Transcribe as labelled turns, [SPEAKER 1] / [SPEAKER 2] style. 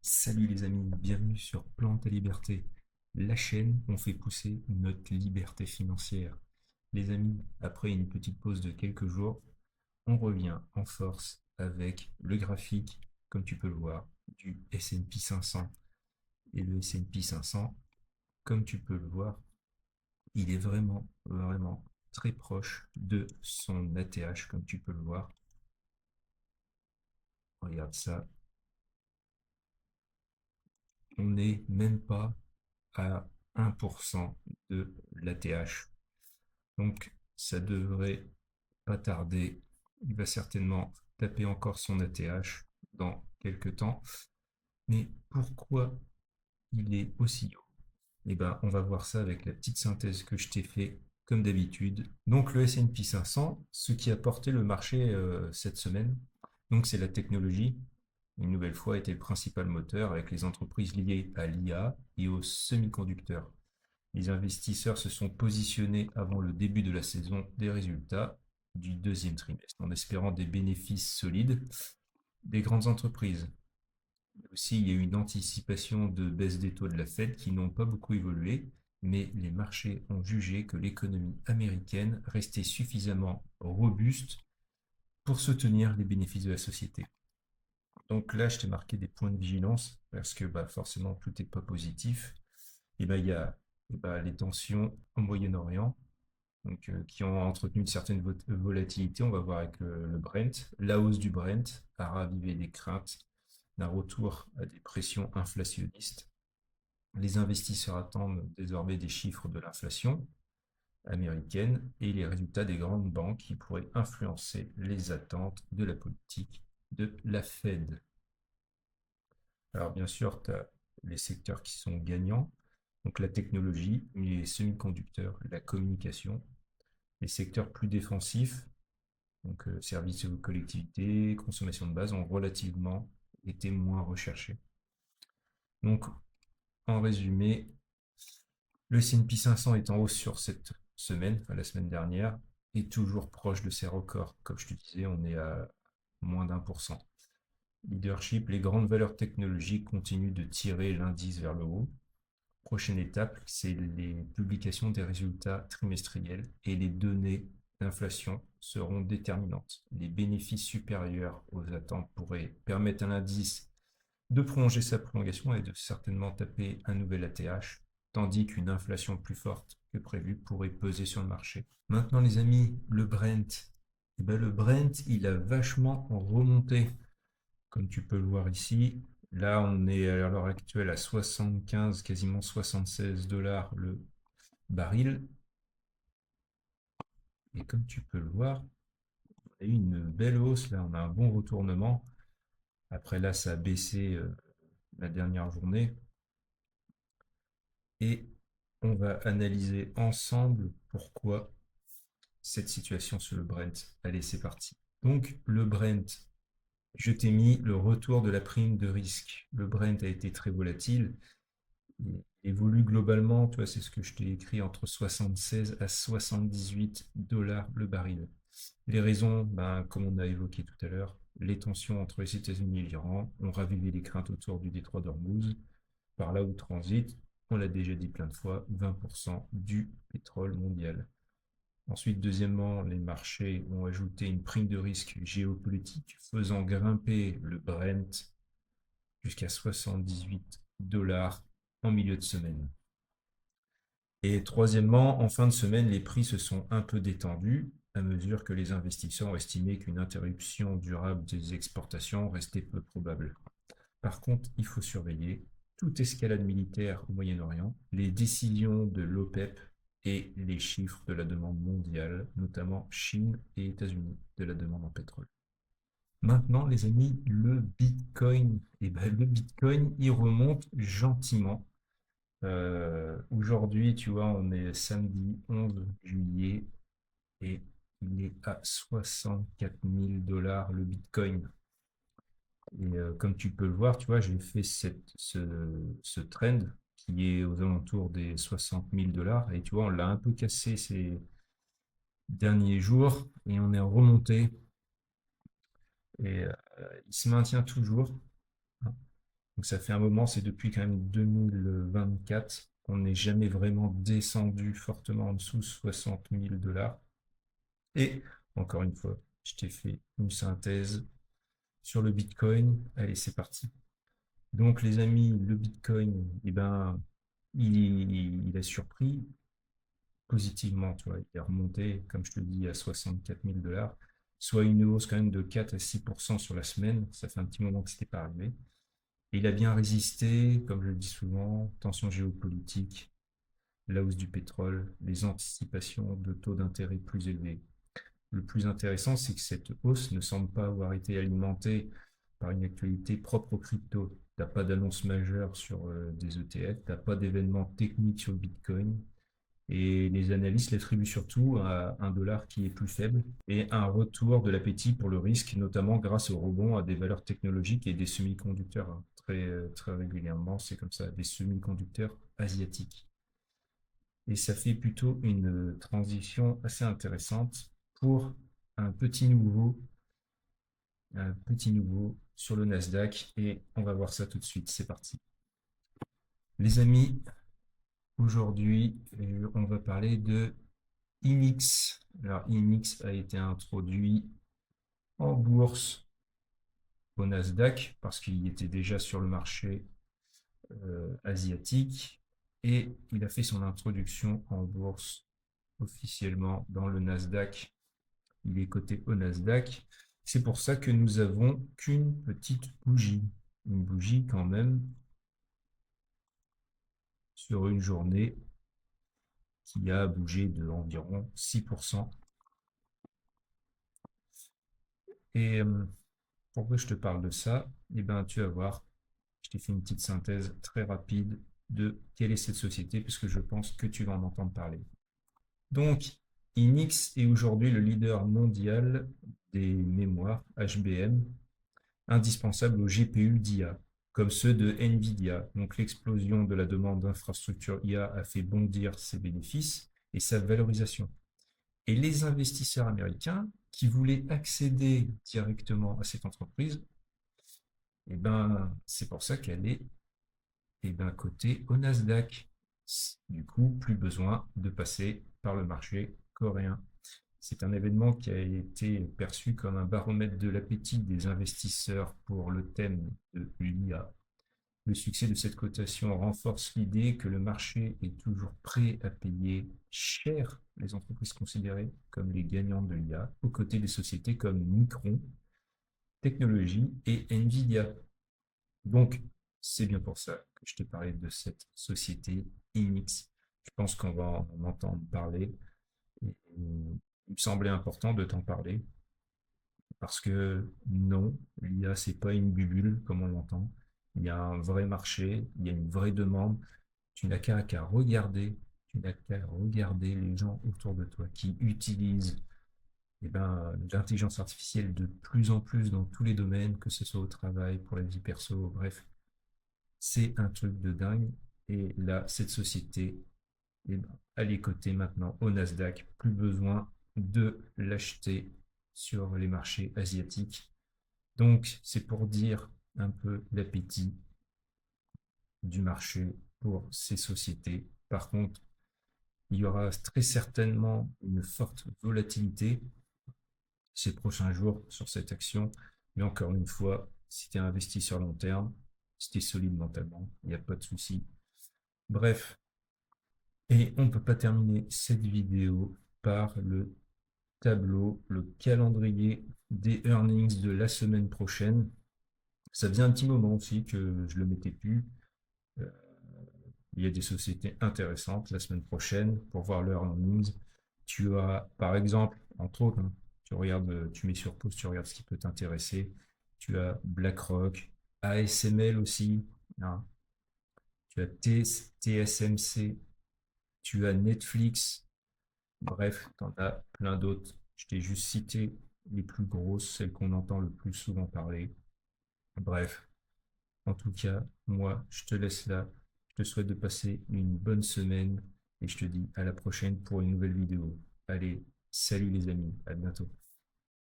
[SPEAKER 1] Salut les amis, bienvenue sur Plante et Liberté, la chaîne où on fait pousser notre liberté financière. Les amis, après une petite pause de quelques jours, on revient en force avec le graphique, comme tu peux le voir, du S&P 500. Et le S&P 500, comme tu peux le voir, il est vraiment très proche de son ATH, comme tu peux le voir. Regarde ça, on n'est même pas à 1% de l'ATH. Donc, ça devrait pas tarder. Il va certainement taper encore son ATH dans quelques temps. Mais pourquoi il est aussi haut? Eh ben, on va voir ça avec la petite synthèse que je t'ai fait comme d'habitude. Donc, le S&P 500, ce qui a porté le marché cette semaine, donc c'est la technologie. Une nouvelle fois, était le principal moteur avec les entreprises liées à l'IA et aux semi-conducteurs. Les investisseurs se sont positionnés avant le début de la saison des résultats du deuxième trimestre, en espérant des bénéfices solides des grandes entreprises. Aussi, il y a eu une anticipation de baisse des taux de la Fed qui n'ont pas beaucoup évolué, mais les marchés ont jugé que l'économie américaine restait suffisamment robuste pour soutenir les bénéfices de la société. Donc là, je t'ai marqué des points de vigilance parce que forcément, tout n'est pas positif. Et il y a les tensions au Moyen-Orient, donc, qui ont entretenu une certaine volatilité. On va voir avec le Brent. La hausse du Brent a ravivé les craintes d'un retour à des pressions inflationnistes. Les investisseurs attendent désormais des chiffres de l'inflation américaine et les résultats des grandes banques qui pourraient influencer les attentes de la politique de la Fed. Alors bien sûr, tu as les secteurs qui sont gagnants, donc la technologie, les semi-conducteurs, la communication. Les secteurs plus défensifs, donc services aux collectivités, consommation de base, ont relativement été moins recherchés. Donc en résumé, le S&P 500 est en hausse sur cette semaine, enfin la semaine dernière, est toujours proche de ses records. Comme je te disais, on est à moins d'1%. Leadership, les grandes valeurs technologiques continuent de tirer l'indice vers le haut. Prochaine étape, c'est les publications des résultats trimestriels et les données d'inflation seront déterminantes. Les bénéfices supérieurs aux attentes pourraient permettre à l'indice de prolonger sa prolongation et de certainement taper un nouvel ATH, tandis qu'une inflation plus forte que prévu pourrait peser sur le marché. Maintenant les amis, le Brent. Le Brent, il a vachement remonté, comme tu peux le voir ici. Là, on est à l'heure actuelle à 75, quasiment 76 dollars le baril. Et comme tu peux le voir, on a eu une belle hausse. Là, on a un bon retournement. Après, là, ça a baissé la dernière journée. Et on va analyser ensemble pourquoi cette situation sur le Brent. Allez, c'est parti. Donc, le Brent, je t'ai mis le retour de la prime de risque. Le Brent a été très volatile. Il évolue globalement, tu vois, c'est ce que je t'ai écrit, entre 76 à 78 dollars le baril. Les raisons, comme on a évoqué tout à l'heure, les tensions entre les États-Unis et l'Iran ont ravivé les craintes autour du détroit d'Ormuz, par là où transite, on l'a déjà dit plein de fois, 20% du pétrole mondial. Ensuite, deuxièmement, les marchés ont ajouté une prime de risque géopolitique, faisant grimper le Brent jusqu'à 78 dollars en milieu de semaine. Et troisièmement, en fin de semaine, les prix se sont un peu détendus à mesure que les investisseurs ont estimé qu'une interruption durable des exportations restait peu probable. Par contre, il faut surveiller toute escalade militaire au Moyen-Orient, les décisions de l'OPEP et les chiffres de la demande mondiale, notamment Chine et États-Unis, de la demande en pétrole. Maintenant, les amis, le Bitcoin, le Bitcoin, il remonte gentiment. Aujourd'hui, tu vois, on est samedi 11 juillet et il est à 64 000 dollars le Bitcoin. Et comme tu peux le voir, tu vois, j'ai fait ce trend qui est aux alentours des 60 000 dollars. Et tu vois, on l'a un peu cassé ces derniers jours et on est remonté. Et il se maintient toujours, hein. Donc ça fait un moment, c'est depuis quand même 2024 qu'on n'est jamais vraiment descendu fortement en dessous de 60 000 $. Et encore une fois, je t'ai fait une synthèse sur le Bitcoin. Allez, c'est parti. Donc les amis, le Bitcoin, eh ben, il a surpris positivement, tu vois, il est remonté, comme je te dis, à 64 000 $, soit une hausse quand même de 4 à 6% sur la semaine. Ça fait un petit moment que ce n'était pas arrivé. Et il a bien résisté, comme je le dis souvent, tensions géopolitiques, la hausse du pétrole, les anticipations de taux d'intérêt plus élevés. Le plus intéressant, c'est que cette hausse ne semble pas avoir été alimentée par une actualité propre aux crypto. Tu n'as pas d'annonce majeure sur des ETF, tu n'as pas d'événements techniques sur le Bitcoin, et les analystes l'attribuent surtout à un dollar qui est plus faible et un retour de l'appétit pour le risque, notamment grâce au rebond à des valeurs technologiques et des semi-conducteurs. Très régulièrement, c'est comme ça, des semi-conducteurs asiatiques. Et ça fait plutôt une transition assez intéressante pour un petit nouveau, un petit nouveau sur le Nasdaq. Et on va voir ça tout de suite. C'est parti. Les amis, aujourd'hui, on va parler de INX. Alors, INX a été introduit en bourse au Nasdaq parce qu'il était déjà sur le marché asiatique et il a fait son introduction en bourse officiellement dans le Nasdaq. Il est coté au Nasdaq. C'est pour ça que nous avons qu'une petite bougie. Une bougie quand même sur une journée qui a bougé de environ 6%. Et pourquoi je te parle de ça? Eh bien, tu vas voir, je t'ai fait une petite synthèse très rapide de quelle est cette société, puisque je pense que tu vas en entendre parler. Donc, Inix est aujourd'hui le leader mondial des mémoires HBM, indispensables aux GPU d'IA, comme ceux de NVIDIA. Donc, l'explosion de la demande d'infrastructures IA a fait bondir ses bénéfices et sa valorisation. Et les investisseurs américains qui voulaient accéder directement à cette entreprise, eh ben, c'est pour ça qu'elle est cotée au Nasdaq. Du coup, plus besoin de passer par le marché coréen. C'est un événement qui a été perçu comme un baromètre de l'appétit des investisseurs pour le thème de l'IA. Le succès de cette cotation renforce l'idée que le marché est toujours prêt à payer cher les entreprises considérées comme les gagnantes de l'IA, aux côtés des sociétés comme Micron Technologies et Nvidia. Donc, c'est bien pour ça que je te parlais de cette société Inix. Je pense qu'on va en entendre parler. Et il me semblait important de t'en parler parce que non, l'IA, c'est pas une bulle comme on l'entend. Il y a un vrai marché, il y a une vraie demande. Tu n'as qu'à regarder, tu n'as qu'à regarder les gens autour de toi qui utilisent l'intelligence artificielle de plus en plus dans tous les domaines, que ce soit au travail, pour la vie perso, bref, c'est un truc de dingue. Et là, cette société, elle est cotée maintenant au Nasdaq. Plus besoin de l'acheter sur les marchés asiatiques. Donc, c'est pour dire un peu l'appétit du marché pour ces sociétés. Par contre, il y aura très certainement une forte volatilité ces prochains jours sur cette action. Mais encore une fois, si tu es investi sur long terme, si tu es solide mentalement, il n'y a pas de souci. Bref, et on ne peut pas terminer cette vidéo par le tableau, le calendrier des earnings de la semaine prochaine. Ça faisait un petit moment aussi que je ne le mettais plus. Euh, il y a des sociétés intéressantes la semaine prochaine pour voir leurs earnings. Tu as, par exemple, entre autres, hein, tu regardes, tu mets sur pause, tu regardes ce qui peut t'intéresser. Tu as BlackRock, ASML aussi, hein. Tu as TSMC, tu as Netflix. Bref, tu en as plein d'autres. Je t'ai juste cité les plus grosses, celles qu'on entend le plus souvent parler. Bref, en tout cas, moi, je te laisse là. Je te souhaite de passer une bonne semaine et je te dis à la prochaine pour une nouvelle vidéo. Allez, salut les amis, à bientôt.